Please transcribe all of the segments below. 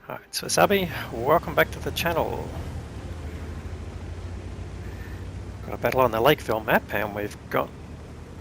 Alright, so Sabi, welcome back to the channel. Got a battle on the Lakeville map, and we've got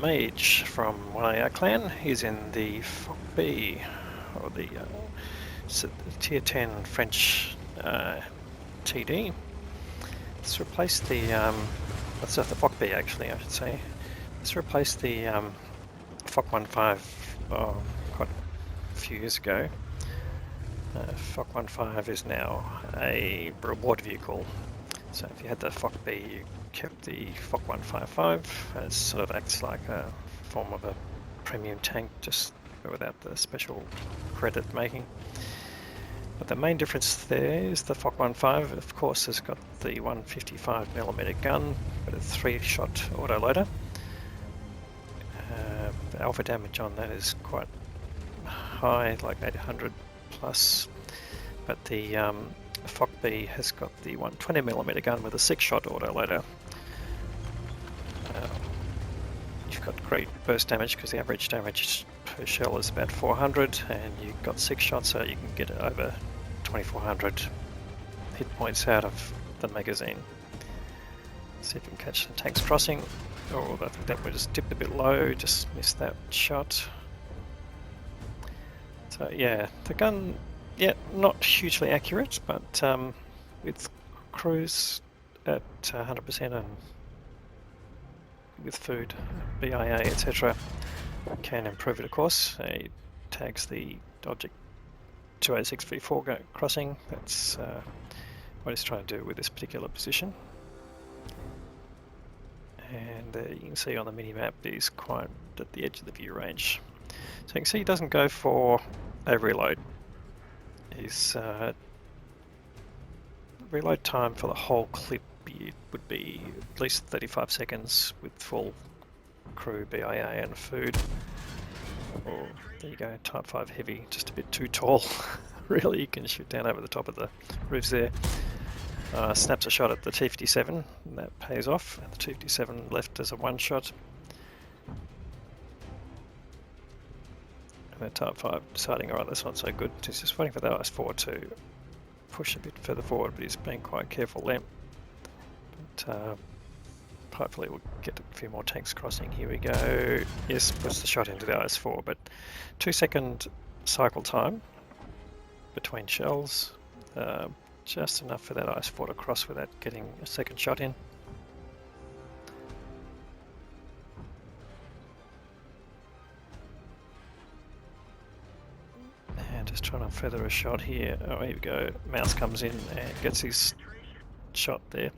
Mage from one of our clan. He's in the Foch B, or the tier 10 French TD. Let's replace the, let's have the Foch B actually, I should say. Let's replace the Foch 1.5 quite a few years ago. Foch 1.5 is now a reward vehicle. So if you had the Foch B, you kept the Foch 1.55. It sort of acts like a form of a premium tank, just without the special credit making. But the main difference there is the Foch 1.5, of course, has got the 155mm gun, but a 3-shot autoloader. The alpha damage on that is quite high, like 800 plus, but the Foch B has got the 120mm gun with a 6-shot autoloader. You've got great burst damage because the average damage per shell is about 400, and you've got 6 shots, so you can get over 2400 hit points out of the magazine. See if you can catch the tanks crossing. Oh, I think that was just dipped a bit low, just missed that shot. So yeah, the gun, yeah, not hugely accurate, but with cruise at 100% and with food, BIA, etc., can improve it, of course. It tags the object 286v4 crossing. That's what it's trying to do with this particular position. And you can see on the mini-map he's quite at the edge of the view range. So you can see he doesn't go for a reload. His reload time for the whole clip would be at least 35 seconds with full crew, BIA and food. Oh, there you go, Type 5 heavy, just a bit too tall. Really, you can shoot down over the top of the roofs there. Snaps a shot at the T-57, and that pays off. And the T-57 left as a 1-shot. And the Type 5 deciding, alright, that's not so good. He's just waiting for the IS-4 to push a bit further forward, but he's being quite careful there. But hopefully we'll get a few more tanks crossing. Here we go. Yes, puts the shot into the IS-4, but 2-second cycle time between shells. Just enough for that IS-4 to cross without getting a second shot in. And just trying to feather a shot here. Oh, here we go. Mouse comes in and gets his shot there.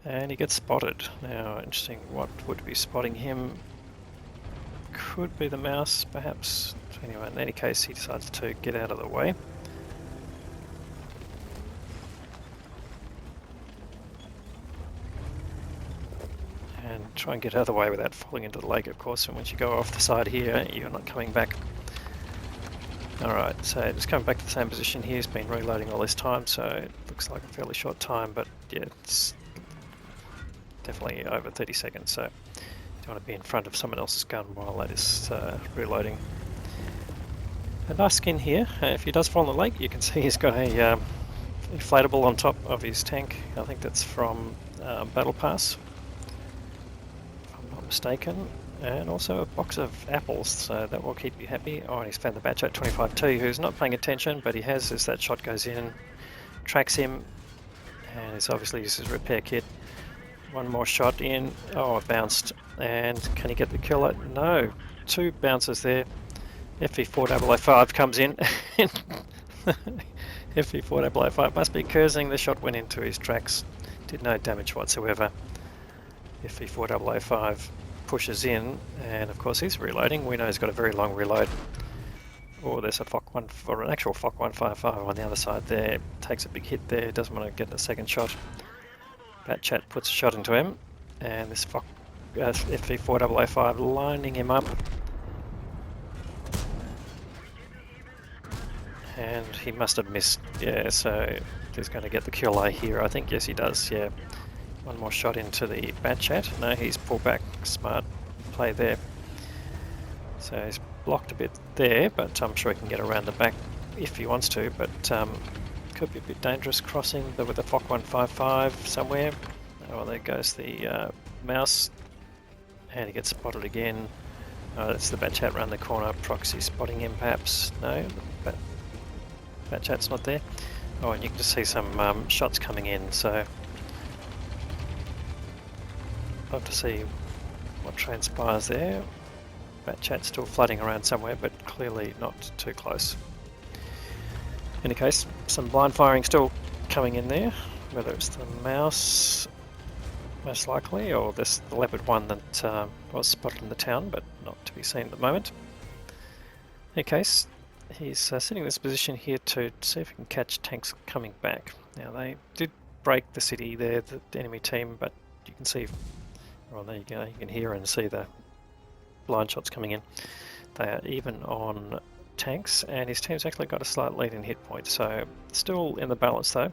And he gets spotted. Now, interesting, what would be spotting him? Could be the mouse, perhaps. Anyway, in any case, he decides to get out of the way. And try and get out of the way without falling into the lake, of course. And once you go off the side here, you're not coming back. Alright, so just coming back to the same position here. He's been reloading all this time, so it looks like a fairly short time, but yeah, it's definitely over 30 seconds, so you don't want to be in front of someone else's gun while that is reloading. A nice skin here. If he does fall in the lake, you can see he's got a inflatable on top of his tank. I think that's from Battle Pass, mistaken, and also a box of apples, so that will keep you happy. Oh, and he's found the BADATTANKING 25T, who's not paying attention, but he has, as that shot goes in, tracks him, and he's obviously used his repair kit. One more shot in. Oh, it bounced, and can he get the kill? No, 2 bounces there. FV4005 comes in. FV4005 must be cursing. The shot went into his tracks, did no damage whatsoever. FV4005 pushes in, and of course he's reloading. We know he's got a very long reload. Oh, there's a Foch 1, or an actual Foch 1.55 on the other side there. Takes a big hit there, doesn't want to get a second shot. BADChat puts a shot into him, and this Foch FV4005 lining him up. And he must have missed, yeah, so he's going to get the kill here, I think. Yes, he does, yeah. One more shot into the BADChat. No, he's pulled back. Smart play there. So he's blocked a bit there, but I'm sure he can get around the back if he wants to. But Could be a bit dangerous crossing with the Foch 155 somewhere. Oh, there goes the mouse, and he gets spotted again. That's the Batchat around the corner. Proxy spotting him perhaps. No, Batchat's not there. Oh, and you can just see some shots coming in, so love to see what transpires there. Batchat's still flooding around somewhere, but clearly not too close. In any case, some blind firing still coming in there, whether it's the mouse most likely, or the leopard one that was spotted in the town, but not to be seen at the moment. In any case, he's sitting in this position here to see if he can catch tanks coming back. Now they did break the city there, the enemy team, but you can see, well there you go, you can hear and see the blind shots coming in. They are even on tanks, and his team's actually got a slight lead in hit points, so still in the balance though.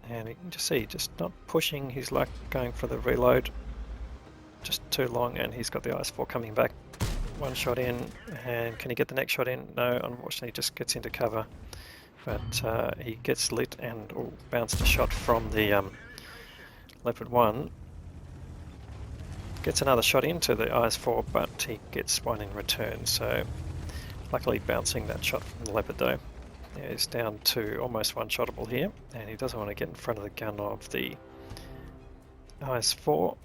And you can just see, just not pushing his luck, going for the reload just too long, and he's got the IS-4 coming back. One shot in, and can he get the next shot in? No, unfortunately he just gets into cover, but he gets lit and bounced a shot from the Leopard 1. Gets another shot into the IS-4, but he gets one in return, so luckily bouncing that shot from the Leopard though. Yeah, he's down to almost one-shottable here, and he doesn't want to get in front of the gun of the IS-4.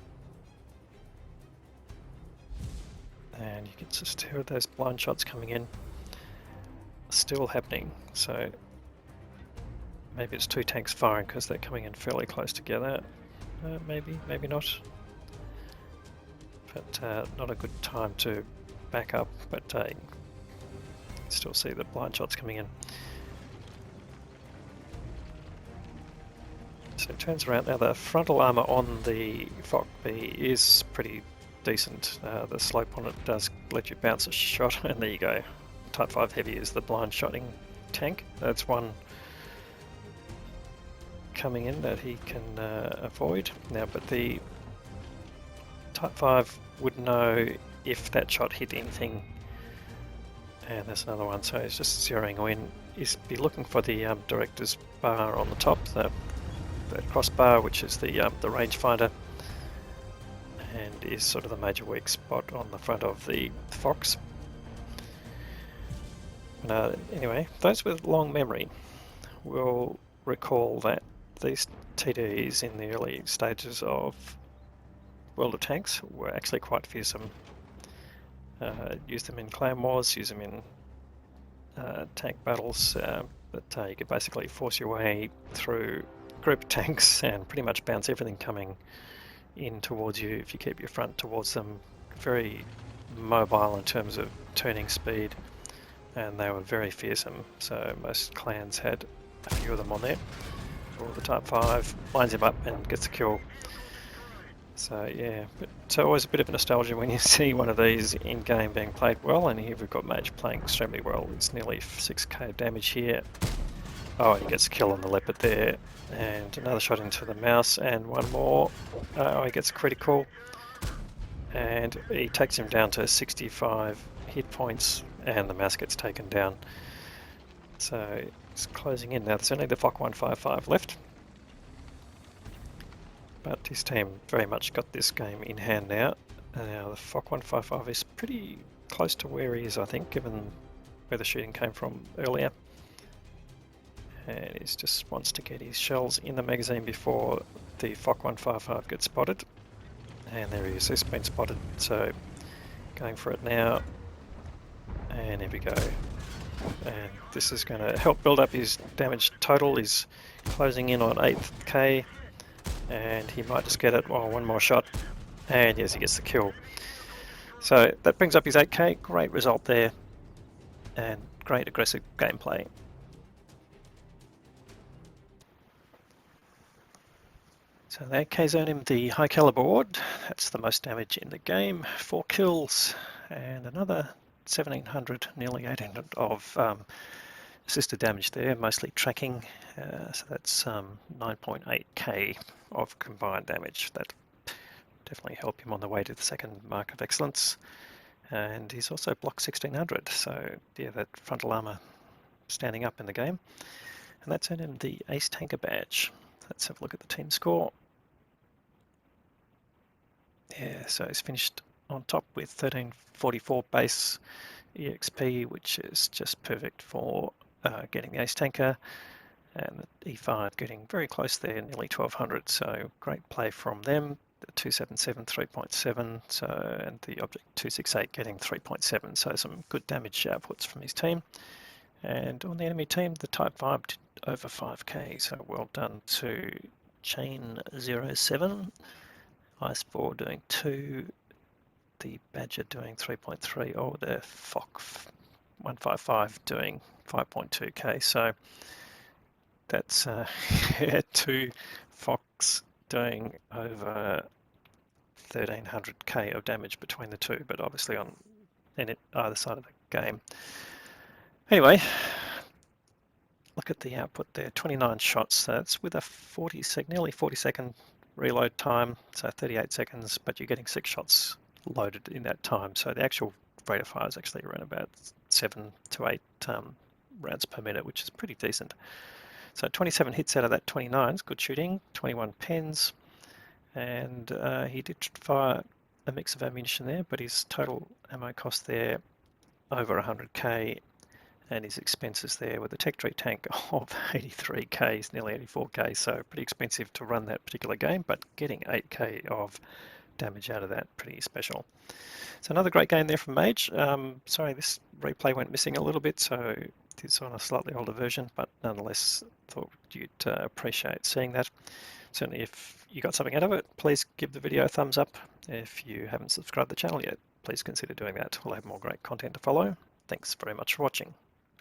And you can just hear those blind shots coming in, still happening, so maybe it's two tanks firing because they're coming in fairly close together. Maybe not. But not a good time to back up, but you can still see the blind shots coming in. So it turns around. Now the frontal armour on the Foch B is pretty decent. The slope on it does let you bounce a shot, and there you go. Type 5 Heavy is the blind shotting tank. That's one coming in that he can avoid. Now, but the Type 5 would know if that shot hit anything, and there's another one, so he's just zeroing in. He's be looking for the director's bar on the top, the crossbar, which is the rangefinder, and is sort of the major weak spot on the front of the Fox. Anyway, those with long memory will recall that these TDs in the early stages of World of Tanks were actually quite fearsome. Use them in clan wars, use them in tank battles, but you could basically force your way through group of tanks and pretty much bounce everything coming in towards you if you keep your front towards them. Very mobile in terms of turning speed, and they were very fearsome, so most clans had a few of them on there. Or the Type 5 lines him up and gets the kill. So yeah, but it's always a bit of nostalgia when you see one of these in-game being played well, and here we've got Mage playing extremely well. It's nearly 6k damage here. Oh, he gets a kill on the Leopard there, and another shot into the mouse, and one more. Oh, he gets critical, and he takes him down to 65 hit points, and the mouse gets taken down. So it's closing in now. There's only the Foch 155 left. But his team very much got this game in hand now. Now the Foch 155 is pretty close to where he is, I think, given where the shooting came from earlier. And he just wants to get his shells in the magazine before the Foch 155 gets spotted. And there he is, he's been spotted, so going for it now. And here we go. And this is going to help build up his damage total. He's closing in on 8k. And he might just get it. Oh, one more shot, and yes, he gets the kill. So that brings up his 8k. Great result there, and great aggressive gameplay. So the 8k's earned him the high caliber award. That's the most damage in the game. 4 kills and another 1700, nearly 1800 of assisted damage there, mostly tracking. So that's 9.8k of combined damage. That definitely helped him on the way to the second mark of excellence. and he's also block 1600, so yeah, that frontal armor standing up in the game, and that's earned him the Ace Tanker badge. Let's have a look at the team score. Yeah, so he's finished on top with 1344 base EXP, which is just perfect for getting the Ace Tanker, and the E5 getting very close there, nearly 1200, so great play from them. The 277 3.7, so, and the object 268 getting 3.7, so some good damage outputs from his team. And on the enemy team, the Type 5 did over 5k, so well done to Chain07, Ice4 doing 2, the Badger doing 3.3, or the Foch 155 doing 5.2k. So that's 2 Fox doing over 1300k of damage between the two, but obviously on either side of the game. Anyway, look at the output there, 29 shots. That's with a nearly 40-second reload time, so 38 seconds, but you're getting 6 shots loaded in that time. So the actual rate of fire is actually around about 7 to 8 rounds per minute, which is pretty decent. So 27 hits out of that 29 is good shooting, 21 pens, and he did fire a mix of ammunition there, but his total ammo cost there over 100k, and his expenses there with a tech tree tank of 83k is nearly 84k, so pretty expensive to run that particular game, but getting 8k of damage out of that, pretty special. So another great game there from Mage. Sorry, this replay went missing a little bit, so it's on a slightly older version, but nonetheless thought you'd appreciate seeing that. Certainly if you got something out of it, please give the video a thumbs up. If you haven't subscribed to the channel yet, please consider doing that. We'll have more great content to follow. Thanks very much for watching.